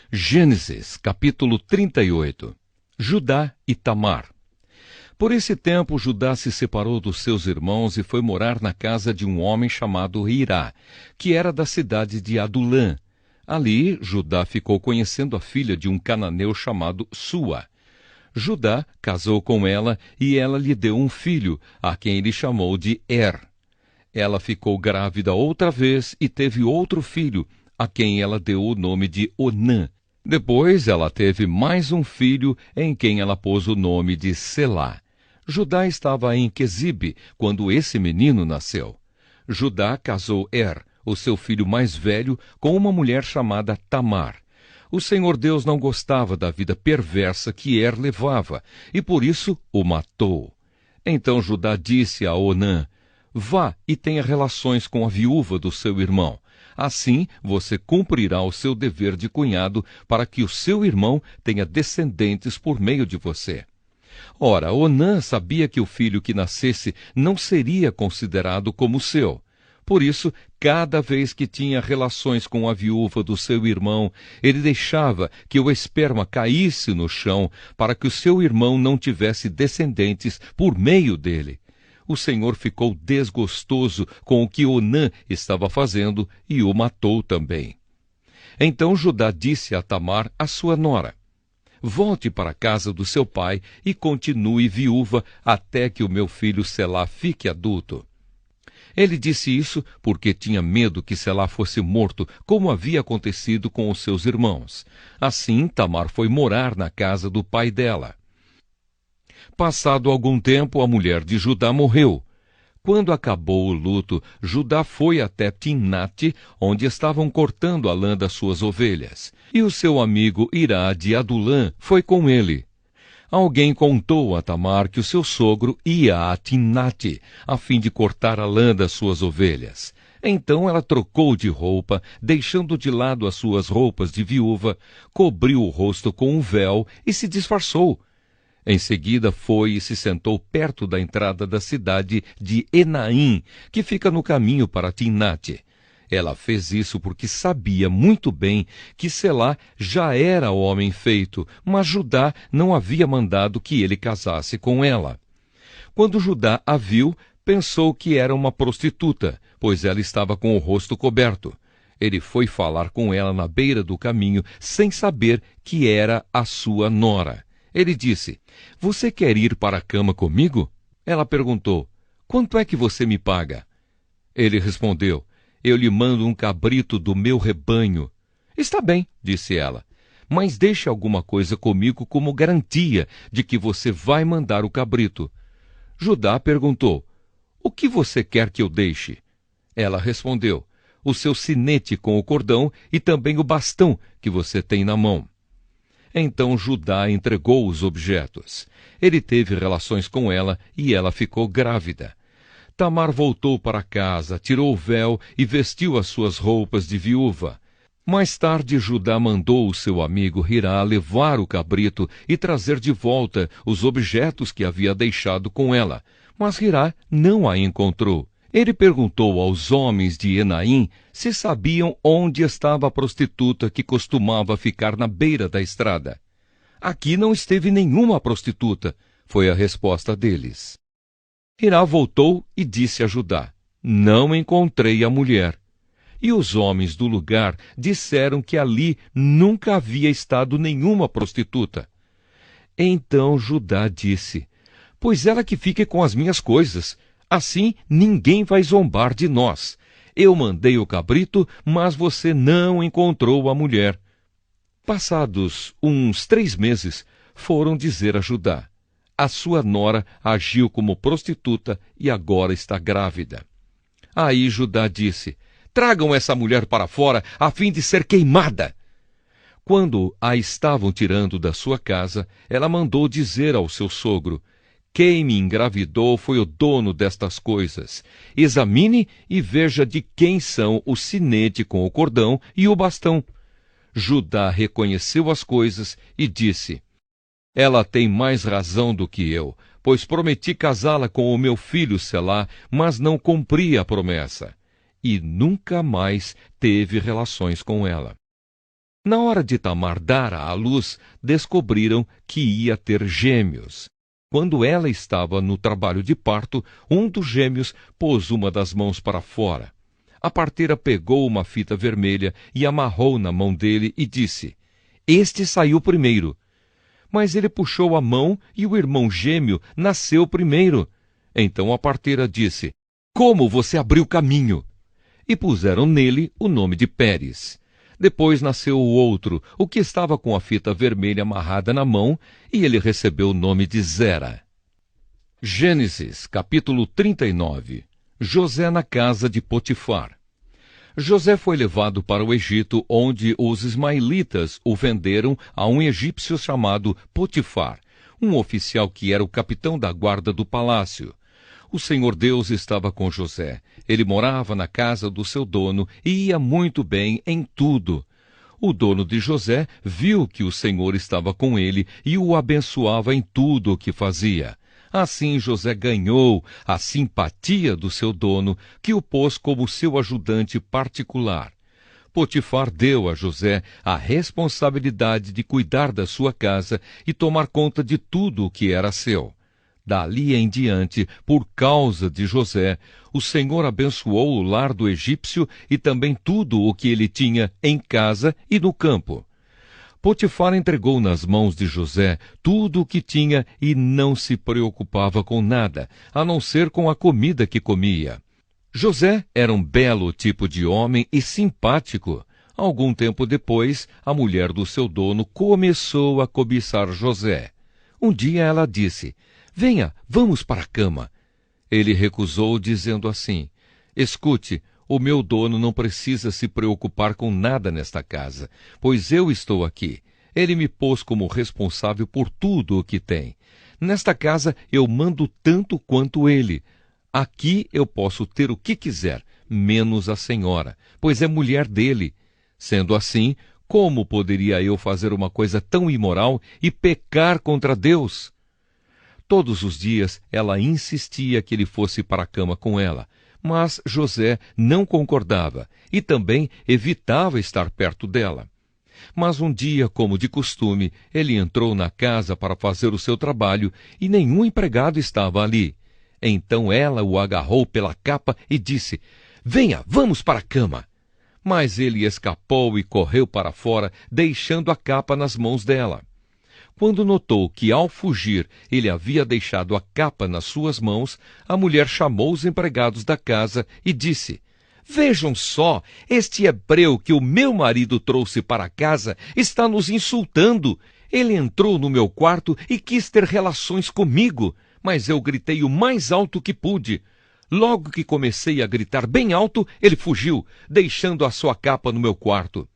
Gênesis, capítulo 38. Judá e Tamar. Por esse tempo, Judá se separou dos seus irmãos e foi morar na casa de um homem chamado Hirá, que era da cidade de Adulã. Ali, Judá ficou conhecendo a filha de um cananeu chamado Sua. Judá casou com ela e ela lhe deu um filho, a quem ele chamou de Ela ficou grávida outra vez e teve outro filho, a quem ela deu o nome de Onã. Depois ela teve mais um filho, em quem ela pôs o nome de Selá. Judá estava em Quezibe quando esse menino nasceu. Judá casou o seu filho mais velho, com uma mulher chamada Tamar. O Senhor Deus não gostava da vida perversa que levava, e por isso o matou. Então Judá disse a Onã: vá e tenha relações com a viúva do seu irmão. Assim você cumprirá o seu dever de cunhado, para que o seu irmão tenha descendentes por meio de você. Ora, Onã sabia que o filho que nascesse não seria considerado como seu. Por isso, cada vez que tinha relações com a viúva do seu irmão, ele deixava que o esperma caísse no chão, para que o seu irmão não tivesse descendentes por meio dele. O Senhor ficou desgostoso com o que Onã estava fazendo e o matou também. Então Judá disse a Tamar, a sua nora: volte para a casa do seu pai e continue viúva até que o meu filho Selá fique adulto. Ele disse isso porque tinha medo que Selá fosse morto, como havia acontecido com os seus irmãos. Assim, Tamar foi morar na casa do pai dela. Passado algum tempo, a mulher de Judá morreu. Quando acabou o luto, Judá foi até Timnate, onde estavam cortando a lã das suas ovelhas. E o seu amigo Hirá de Adulã foi com ele. Alguém contou a Tamar que o seu sogro ia a Timnate, a fim de cortar a lã das suas ovelhas. Então ela trocou de roupa, deixando de lado as suas roupas de viúva, cobriu o rosto com um véu e se disfarçou. Em seguida foi e se sentou perto da entrada da cidade de Enaim, que fica no caminho para Timnate. Ela fez isso porque sabia muito bem que Selá já era homem feito, mas Judá não havia mandado que ele casasse com ela. Quando Judá a viu, pensou que era uma prostituta, pois ela estava com o rosto coberto. Ele foi falar com ela na beira do caminho, sem saber que era a sua nora. Ele disse: você quer ir para a cama comigo? Ela perguntou: quanto é que você me paga? Ele respondeu: eu lhe mando um cabrito do meu rebanho. Está bem, disse ela, mas deixe alguma coisa comigo como garantia de que você vai mandar o cabrito. Judá perguntou: o que você quer que eu deixe? Ela respondeu: o seu sinete com o cordão e também o bastão que você tem na mão. Então Judá entregou os objetos. Ele teve relações com ela e ela ficou grávida. Tamar voltou para casa, tirou o véu e vestiu as suas roupas de viúva. Mais tarde, Judá mandou o seu amigo Hirá levar o cabrito e trazer de volta os objetos que havia deixado com ela. Mas Hirá não a encontrou. Ele perguntou aos homens de Enaim se sabiam onde estava a prostituta que costumava ficar na beira da estrada. Aqui não esteve nenhuma prostituta, foi a resposta deles. Hirá voltou e disse a Judá: não encontrei a mulher. E os homens do lugar disseram que ali nunca havia estado nenhuma prostituta. Então Judá disse: pois ela que fique com as minhas coisas. Assim ninguém vai zombar de nós. Eu mandei o cabrito, mas você não encontrou a mulher. Passados uns 3 meses, foram dizer a Judá: a sua nora agiu como prostituta e agora está grávida. Aí Judá disse: tragam essa mulher para fora, a fim de ser queimada. Quando a estavam tirando da sua casa, ela mandou dizer ao seu sogro: quem me engravidou foi o dono destas coisas. Examine e veja de quem são o sinete com o cordão e o bastão. Judá reconheceu as coisas e disse: ela tem mais razão do que eu, pois prometi casá-la com o meu filho Selá, mas não cumpri a promessa. E nunca mais teve relações com ela. Na hora de Tamar dar à luz, descobriram que ia ter gêmeos. Quando ela estava no trabalho de parto, um dos gêmeos pôs uma das mãos para fora. A parteira pegou uma fita vermelha e amarrou na mão dele e disse: "Este saiu primeiro." Mas ele puxou a mão e o irmão gêmeo nasceu primeiro. Então a parteira disse: "Como você abriu caminho?" E puseram nele o nome de Pérez. Depois nasceu o outro, o que estava com a fita vermelha amarrada na mão, e ele recebeu o nome de Zera. Gênesis, capítulo 39. José na casa de Potifar. José foi levado para o Egito, onde os ismaelitas o venderam a um egípcio chamado Potifar, um oficial que era o capitão da guarda do palácio. O Senhor Deus estava com José. Ele morava na casa do seu dono e ia muito bem em tudo. O dono de José viu que o Senhor estava com ele e o abençoava em tudo o que fazia. Assim José ganhou a simpatia do seu dono, que o pôs como seu ajudante particular. Potifar deu a José a responsabilidade de cuidar da sua casa e tomar conta de tudo o que era seu. Dali em diante, por causa de José, o Senhor abençoou o lar do egípcio e também tudo o que ele tinha em casa e no campo. Potifar entregou nas mãos de José tudo o que tinha e não se preocupava com nada, a não ser com a comida que comia. José era um belo tipo de homem e simpático. Algum tempo depois, a mulher do seu dono começou a cobiçar José. Um dia ela disse: "Venha, vamos para a cama." Ele recusou, dizendo assim: "Escute, o meu dono não precisa se preocupar com nada nesta casa, pois eu estou aqui. Ele me pôs como responsável por tudo o que tem. Nesta casa eu mando tanto quanto ele. Aqui eu posso ter o que quiser, menos a senhora, pois é mulher dele. Sendo assim, como poderia eu fazer uma coisa tão imoral e pecar contra Deus?" Todos os dias ela insistia que ele fosse para a cama com ela, mas José não concordava e também evitava estar perto dela. Mas um dia, como de costume, ele entrou na casa para fazer o seu trabalho e nenhum empregado estava ali. Então ela o agarrou pela capa e disse: "Venha, vamos para a cama." Mas ele escapou e correu para fora, deixando a capa nas mãos dela. Quando notou que, ao fugir, ele havia deixado a capa nas suas mãos, a mulher chamou os empregados da casa e disse: "Vejam só, este hebreu que o meu marido trouxe para casa está nos insultando. Ele entrou no meu quarto e quis ter relações comigo, mas eu gritei o mais alto que pude. Logo que comecei a gritar bem alto, ele fugiu, deixando a sua capa no meu quarto."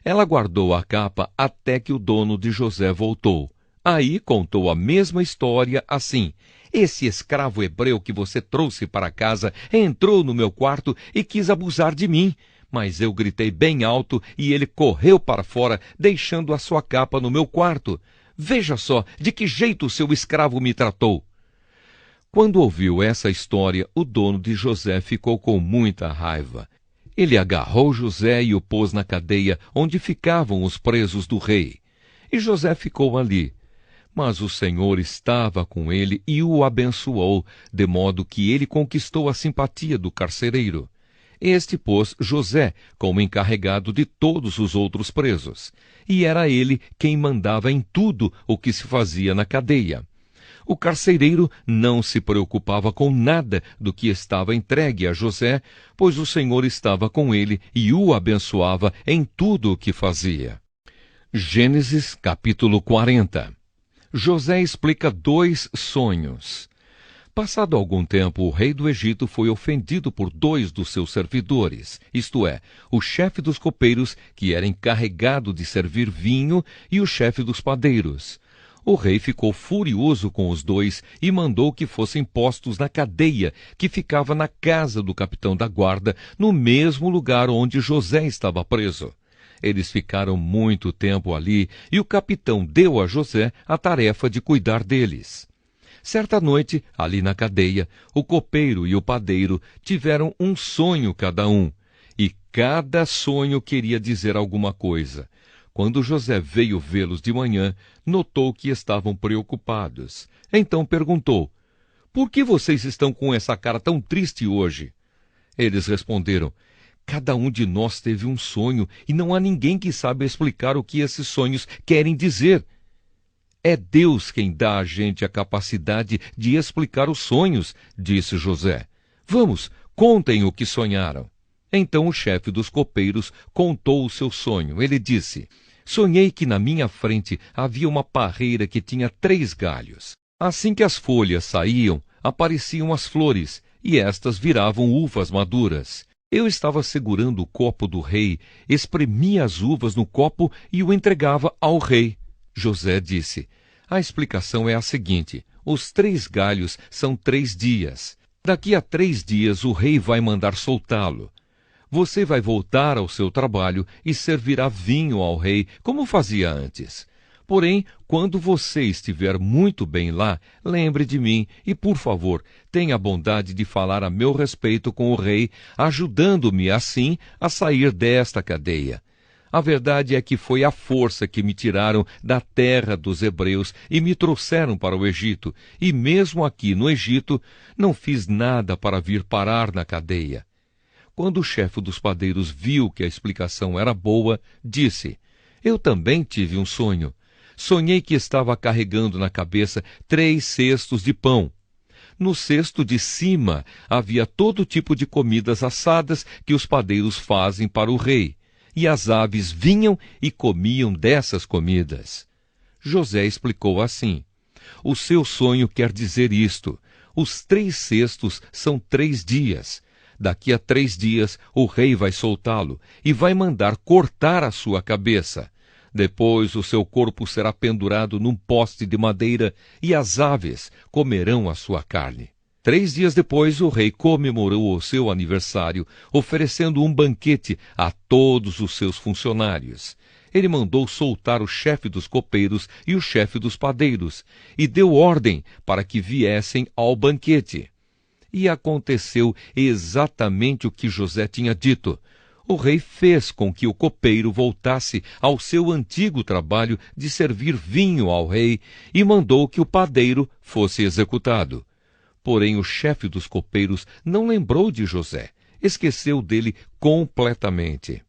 Ela guardou a capa até que o dono de José voltou. Aí contou a mesma história assim: "Esse escravo hebreu que você trouxe para casa entrou no meu quarto e quis abusar de mim. Mas eu gritei bem alto e ele correu para fora, deixando a sua capa no meu quarto. Veja só de que jeito o seu escravo me tratou." Quando ouviu essa história, o dono de José ficou com muita raiva. Ele agarrou José e o pôs na cadeia onde ficavam os presos do rei. E José ficou ali. Mas o Senhor estava com ele e o abençoou, de modo que ele conquistou a simpatia do carcereiro. Este pôs José como encarregado de todos os outros presos, e era ele quem mandava em tudo o que se fazia na cadeia. O carcereiro não se preocupava com nada do que estava entregue a José, pois o Senhor estava com ele e o abençoava em tudo o que fazia. Gênesis capítulo 40. José explica 2 sonhos. Passado algum tempo, o rei do Egito foi ofendido por 2 dos seus servidores, isto é, o chefe dos copeiros, que era encarregado de servir vinho, e o chefe dos padeiros. O rei ficou furioso com os 2 e mandou que fossem postos na cadeia que ficava na casa do capitão da guarda, no mesmo lugar onde José estava preso. Eles ficaram muito tempo ali e o capitão deu a José a tarefa de cuidar deles. Certa noite, ali na cadeia, o copeiro e o padeiro tiveram um sonho cada um, e cada sonho queria dizer alguma coisa. Quando José veio vê-los de manhã, notou que estavam preocupados. Então perguntou: por que vocês estão com essa cara tão triste hoje? Eles responderam: cada um de nós teve um sonho e não há ninguém que saiba explicar o que esses sonhos querem dizer. É Deus quem dá a gente a capacidade de explicar os sonhos, disse José. Vamos, contem o que sonharam. Então o chefe dos copeiros contou o seu sonho. Ele disse: sonhei que na minha frente havia uma parreira que tinha 3 galhos. Assim que as folhas saíam, apareciam as flores, e estas viravam uvas maduras. Eu estava segurando o copo do rei, espremia as uvas no copo e o entregava ao rei. José disse: a explicação é a seguinte: os 3 galhos são 3 dias. Daqui a 3 dias o rei vai mandar soltá-lo. Você vai voltar ao seu trabalho e servirá vinho ao rei, como fazia antes. Porém, quando você estiver muito bem lá, lembre de mim e, por favor, tenha a bondade de falar a meu respeito com o rei, ajudando-me assim a sair desta cadeia. A verdade é que foi à força que me tiraram da terra dos hebreus e me trouxeram para o Egito, e mesmo aqui no Egito não fiz nada para vir parar na cadeia. Quando o chefe dos padeiros viu que a explicação era boa, disse: eu também tive um sonho. Sonhei que estava carregando na cabeça 3 cestos de pão. No cesto de cima havia todo tipo de comidas assadas que os padeiros fazem para o rei, e as aves vinham e comiam dessas comidas. José explicou assim: o seu sonho quer dizer isto: os 3 cestos são 3 dias. Daqui a 3 dias o rei vai soltá-lo e vai mandar cortar a sua cabeça. Depois o seu corpo será pendurado num poste de madeira e as aves comerão a sua carne. 3 dias depois o rei comemorou o seu aniversário, oferecendo um banquete a todos os seus funcionários. Ele mandou soltar o chefe dos copeiros e o chefe dos padeiros, e deu ordem para que viessem ao banquete. E aconteceu exatamente o que José tinha dito. O rei fez com que o copeiro voltasse ao seu antigo trabalho de servir vinho ao rei e mandou que o padeiro fosse executado. Porém, o chefe dos copeiros não lembrou de José, esqueceu dele completamente.